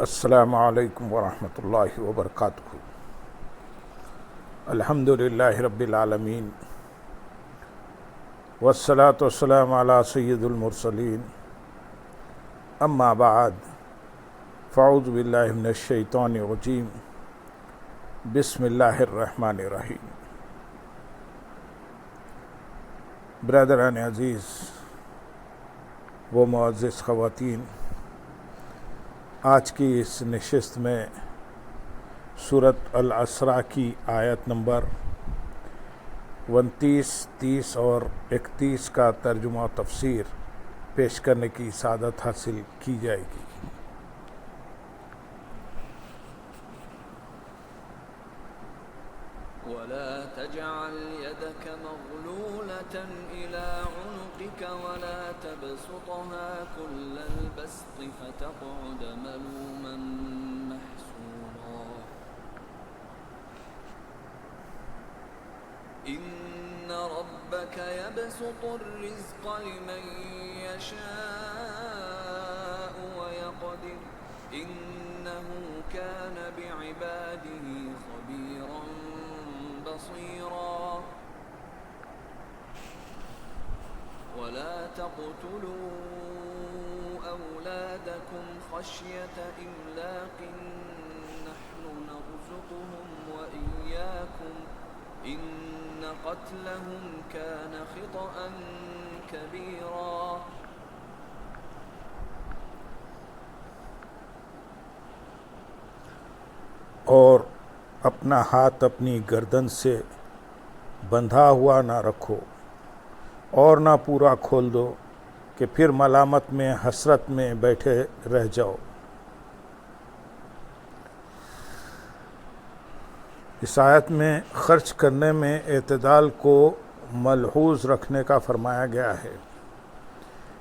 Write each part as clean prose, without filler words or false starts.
السلام علیکم ورحمۃ اللہ وبرکاتہ۔ الحمد للہ رب العالمین والصلاة والسلام علی سید المرسلین، اما بعد فاعوذ باللہ من الشیطان الرجیم، بسم اللہ الرحمن الرحیم۔ برادران عزیز و معزز خواتین، آج کی اس نشست میں سورۃ الاسراء کی آیت نمبر 29، 30 اور 31 کا ترجمہ و تفسیر پیش کرنے کی سعادت حاصل کی جائے گی۔ ولا تجعل يدك مغلولة إلى عنقك ولا تبسطها كل البسط فتقعد ملوما محسورا إن ربك يبسط الرزق لمن يشاء ويقدر إنه كان بعباده خبيرا بصيرا ولا تقتلوا أولادكم خشية إملاق نحن نرزقهم وإياكم إن قتلهم كان خطأ كبيرا اور اپنا ہاتھ اپنی گردن سے بندھا ہوا نہ رکھو اور نہ پورا کھول دو کہ پھر ملامت میں حسرت میں بیٹھے رہ جاؤ۔ اس آیت میں خرچ کرنے میں اعتدال کو ملحوظ رکھنے کا فرمایا گیا ہے،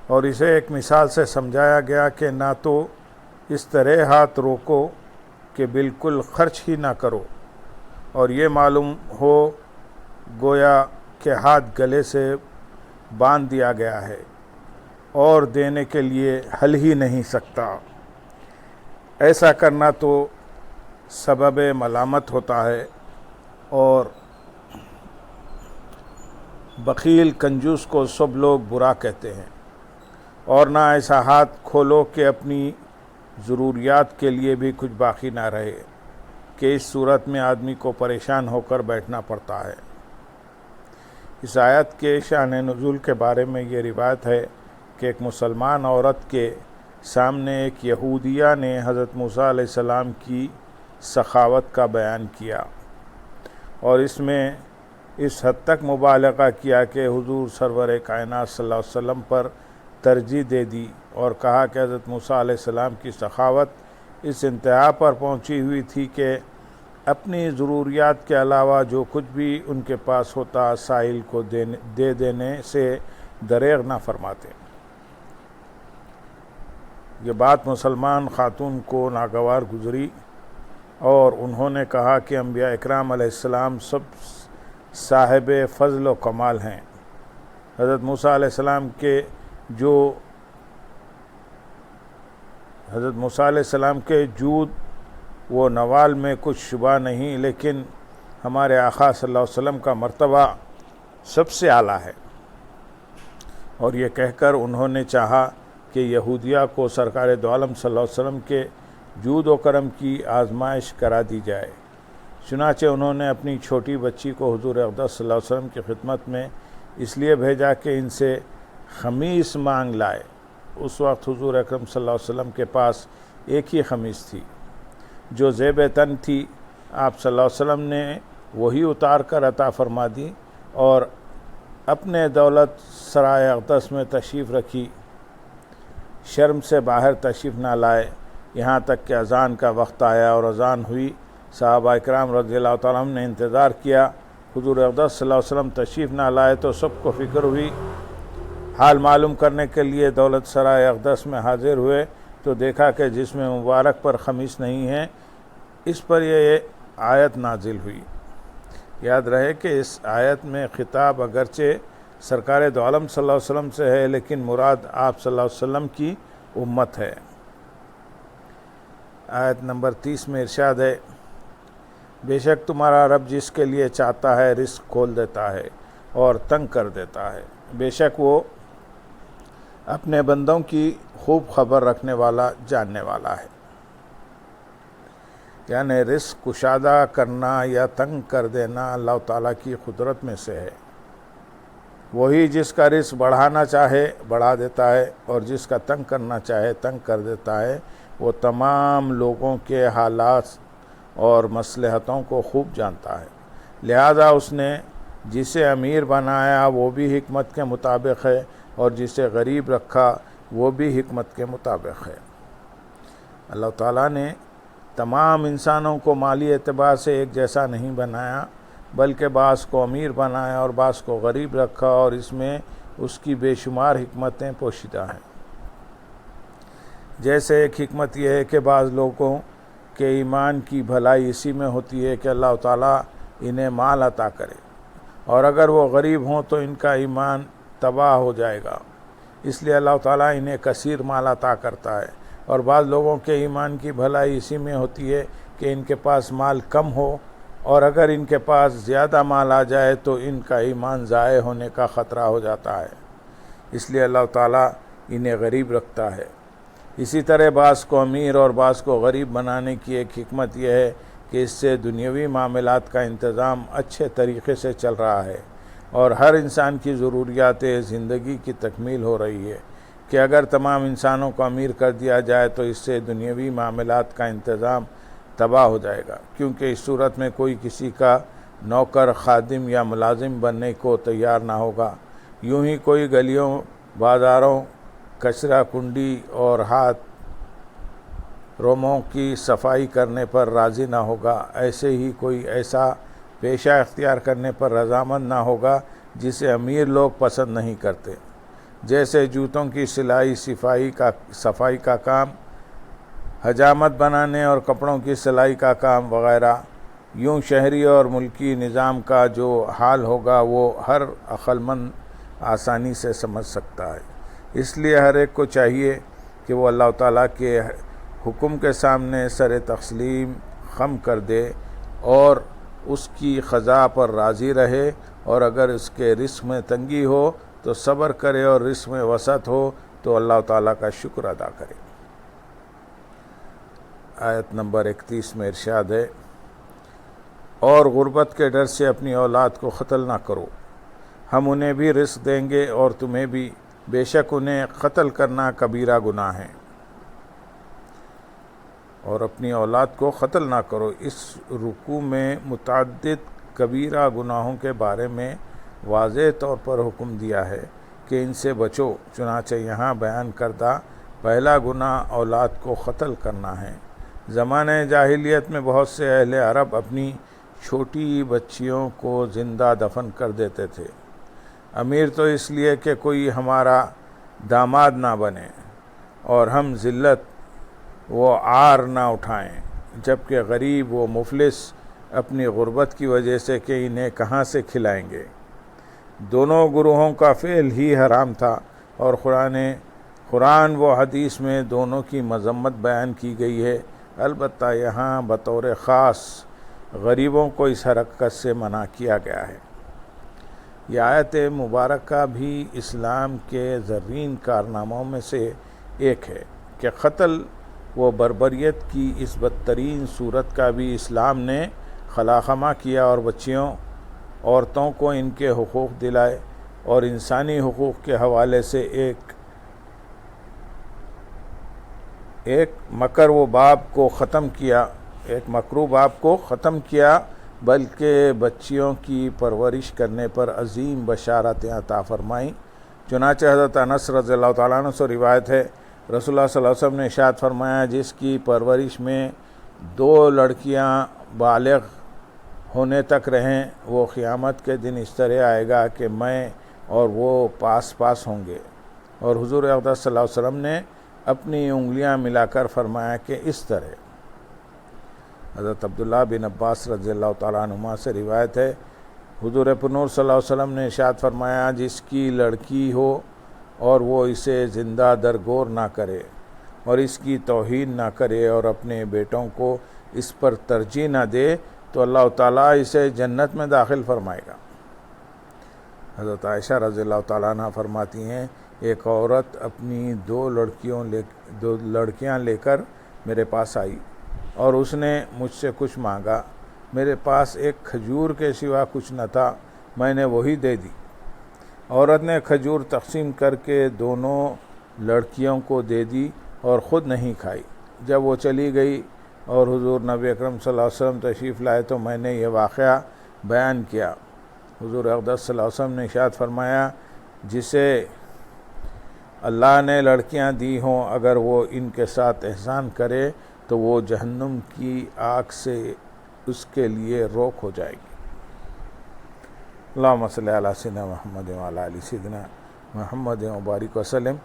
اور اسے ایک مثال سے سمجھایا گیا کہ نہ تو اس طرح ہاتھ روکو کہ بالکل خرچ ہی نہ کرو، اور یہ معلوم ہو گویا کہ ہاتھ گلے سے باندھ دیا گیا ہے اور دینے کے لیے ہل ہی نہیں سکتا۔ ایسا کرنا تو سبب ملامت ہوتا ہے، اور بخیل کنجوس کو سب لوگ برا کہتے ہیں۔ اور نہ ایسا ہاتھ کھولو کہ اپنی ضروریات کے لیے بھی کچھ باقی نہ رہے، کہ اس صورت میں آدمی کو پریشان ہو کر بیٹھنا پڑتا ہے۔ اس آیت کے شان نزول کے بارے میں یہ روایت ہے کہ ایک مسلمان عورت کے سامنے ایک یہودیہ نے حضرت موسیٰ علیہ السلام کی سخاوت کا بیان کیا، اور اس میں اس حد تک مبالغہ کیا کہ حضور سرور کائنات صلی اللہ علیہ وسلم پر ترجیح دے دی، اور کہا کہ حضرت موسیٰ علیہ السلام کی سخاوت اس انتہا پر پہنچی ہوئی تھی کہ اپنی ضروریات کے علاوہ جو کچھ بھی ان کے پاس ہوتا سائل کو دے دینے سے دریغ نہ فرماتے۔ یہ بات مسلمان خاتون کو ناگوار گزری، اور انہوں نے کہا کہ انبیاء اکرام علیہ السلام سب صاحب فضل و کمال ہیں۔ حضرت موسیٰ علیہ السلام کے جود و نوال میں کچھ شبہ نہیں، لیکن ہمارے آقا صلی اللہ علیہ وسلم کا مرتبہ سب سے اعلیٰ ہے۔ اور یہ کہہ کر انہوں نے چاہا کہ یہودیہ کو سرکار دو عالم صلی اللہ علیہ وسلم کے جود و کرم کی آزمائش کرا دی جائے۔ چنانچہ انہوں نے اپنی چھوٹی بچی کو حضور اقدس صلی اللہ علیہ وسلم کی خدمت میں اس لیے بھیجا کہ ان سے خمیس مانگ لائے۔ اس وقت حضور اکرم صلی اللہ علیہ وسلم کے پاس ایک ہی خمیس تھی جو زیب تن تھی۔ آپ صلی اللہ علیہ وسلم نے وہی اتار کر عطا فرما دی اور اپنے دولت سرائے اقدس میں تشریف رکھی۔ شرم سے باہر تشریف نہ لائے یہاں تک کہ اذان کا وقت آیا اور اذان ہوئی۔ صحابہ اکرام رضی اللہ تعالیٰ عنہ نے انتظار کیا، حضور اقدس صلی اللہ علیہ وسلم تشریف نہ لائے تو سب کو فکر ہوئی۔ حال معلوم کرنے کے لیے دولت سرائے اقدس میں حاضر ہوئے تو دیکھا کہ جسم مبارک پر خمیس نہیں ہے۔ اس پر یہ آیت نازل ہوئی۔ یاد رہے کہ اس آیت میں خطاب اگرچہ سرکار دو عالم صلی اللہ علیہ وسلم سے ہے، لیکن مراد آپ صلی اللہ علیہ وسلم کی امت ہے۔ آیت نمبر 30 میں ارشاد ہے، بے شک تمہارا رب جس کے لیے چاہتا ہے رزق کھول دیتا ہے اور تنگ کر دیتا ہے، بے شک وہ اپنے بندوں کی خوب خبر رکھنے والا جاننے والا ہے۔ یعنی رزق کشادہ کرنا یا تنگ کر دینا اللہ تعالیٰ کی قدرت میں سے ہے۔ وہی جس کا رزق بڑھانا چاہے بڑھا دیتا ہے اور جس کا تنگ کرنا چاہے تنگ کر دیتا ہے۔ وہ تمام لوگوں کے حالات اور مصلحتوں کو خوب جانتا ہے، لہذا اس نے جسے امیر بنایا وہ بھی حکمت کے مطابق ہے اور جسے غریب رکھا وہ بھی حکمت کے مطابق ہے۔ اللہ تعالیٰ نے تمام انسانوں کو مالی اعتبار سے ایک جیسا نہیں بنایا، بلکہ بعض کو امیر بنایا اور بعض کو غریب رکھا، اور اس میں اس کی بے شمار حکمتیں پوشیدہ ہیں۔ جیسے ایک حکمت یہ ہے کہ بعض لوگوں کے ایمان کی بھلائی اسی میں ہوتی ہے کہ اللہ تعالیٰ انہیں مال عطا کرے، اور اگر وہ غریب ہوں تو ان کا ایمان تباہ ہو جائے گا، اس لیے اللہ تعالیٰ انہیں کثیر مال عطا کرتا ہے۔ اور بعض لوگوں کے ایمان کی بھلائی اسی میں ہوتی ہے کہ ان کے پاس مال کم ہو، اور اگر ان کے پاس زیادہ مال آ جائے تو ان کا ایمان ضائع ہونے کا خطرہ ہو جاتا ہے، اس لیے اللہ تعالیٰ انہیں غریب رکھتا ہے۔ اسی طرح بعض کو امیر اور بعض کو غریب بنانے کی ایک حکمت یہ ہے کہ اس سے دنیاوی معاملات کا انتظام اچھے طریقے سے چل رہا ہے اور ہر انسان کی ضروریات زندگی کی تکمیل ہو رہی ہے، کہ اگر تمام انسانوں کو امیر کر دیا جائے تو اس سے دنیاوی معاملات کا انتظام تباہ ہو جائے گا، کیونکہ اس صورت میں کوئی کسی کا نوکر، خادم یا ملازم بننے کو تیار نہ ہوگا۔ یوں ہی کوئی گلیوں، بازاروں، کچرا کنڈی اور ہاتھ روموں کی صفائی کرنے پر راضی نہ ہوگا، ایسے ہی کوئی ایسا پیشہ اختیار کرنے پر رضامند نہ ہوگا جسے امیر لوگ پسند نہیں کرتے، جیسے جوتوں کی صفائی کا کام، حجامت بنانے اور کپڑوں کی سلائی کا کام وغیرہ۔ یوں شہری اور ملکی نظام کا جو حال ہوگا وہ ہر عقل مند آسانی سے سمجھ سکتا ہے۔ اس لیے ہر ایک کو چاہیے کہ وہ اللہ تعالیٰ کے حکم کے سامنے سر تسلیم خم کر دے اور اس کی قضا پر راضی رہے، اور اگر اس کے رزق میں تنگی ہو تو صبر کرے اور رزق میں وسعت ہو تو اللہ تعالیٰ کا شکر ادا کرے۔ آیت نمبر 31 میں ارشاد ہے، اور غربت کے ڈر سے اپنی اولاد کو قتل نہ کرو، ہم انہیں بھی رزق دیں گے اور تمہیں بھی، بے شک انہیں قتل کرنا کبیرہ گناہ ہے۔ اور اپنی اولاد کو قتل نہ کرو، اس رکوع میں متعدد کبیرہ گناہوں کے بارے میں واضح طور پر حکم دیا ہے کہ ان سے بچو، چنانچہ یہاں بیان کردہ پہلا گناہ اولاد کو قتل کرنا ہے۔ زمانہ جاہلیت میں بہت سے اہل عرب اپنی چھوٹی بچیوں کو زندہ دفن کر دیتے تھے، امیر تو اس لیے کہ کوئی ہمارا داماد نہ بنے اور ہم ذلت و عار نہ اٹھائیں، جبکہ غریب و مفلس اپنی غربت کی وجہ سے کہ انہیں کہاں سے کھلائیں گے۔ دونوں گروہوں کا فعل ہی حرام تھا، اور قرآن و حدیث میں دونوں کی مذمت بیان کی گئی ہے، البتہ یہاں بطور خاص غریبوں کو اس حرکت سے منع کیا گیا ہے۔ یہ آیت مبارکہ بھی اسلام کے زرین کارناموں میں سے ایک ہے کہ قتل و بربریت کی اس بدترین صورت کا بھی اسلام نے خلاخمہ کیا اور بچیوں، عورتوں کو ان کے حقوق دلائے، اور انسانی حقوق کے حوالے سے ایک مکروہ باب کو ختم کیا، بلکہ بچیوں کی پرورش کرنے پر عظیم بشارتیں عطا فرمائیں۔ چنانچہ حضرت انس رضی اللہ تعالیٰ عنہ سے روایت ہے، رسول اللہ صلی اللہ علیہ وسلم نے ارشاد فرمایا، جس کی پرورش میں 2 لڑکیاں بالغ ہونے تک رہیں، وہ قیامت کے دن اس طرح آئے گا کہ میں اور وہ پاس پاس ہوں گے۔ اور حضور اقدس صلی اللہ علیہ وسلم نے اپنی انگلیاں ملا کر فرمایا کہ اس طرح۔ حضرت عبداللہ بن عباس رضی اللہ تعالیٰ عنہما سے روایت ہے، حضور پنور صلی اللہ علیہ وسلم نے ارشاد فرمایا، جس کی لڑکی ہو اور وہ اسے زندہ درگور نہ کرے اور اس کی توہین نہ کرے اور اپنے بیٹوں کو اس پر ترجیح نہ دے تو اللہ تعالیٰ اسے جنت میں داخل فرمائے گا۔ حضرت عائشہ رضی اللہ تعالیٰ عنہ فرماتی ہیں، ایک عورت اپنی دو لڑکیاں لے کر میرے پاس آئی اور اس نے مجھ سے کچھ مانگا۔ میرے پاس ایک کھجور کے سوا کچھ نہ تھا، میں نے وہی دے دی۔ عورت نے کھجور تقسیم کر کے دونوں لڑکیوں کو دے دی اور خود نہیں کھائی۔ جب وہ چلی گئی اور حضور نبی اکرم صلی اللہ علیہ وسلم تشریف لائے تو میں نے یہ واقعہ بیان کیا۔ حضور اقدس صلی اللہ علیہ وسلم نے ارشاد فرمایا، جسے اللہ نے لڑکیاں دی ہوں اگر وہ ان کے ساتھ احسان کرے تو وہ جہنم کی آگ سے اس کے لیے روک ہو جائے گی۔ اللہم صلی علی سیدنا محمد وعلی آل سیدنا محمد وبارک وسلم۔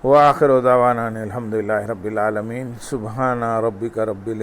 وآخر دعوانا الحمدللہ رب العالمین۔ سبحان ربک رب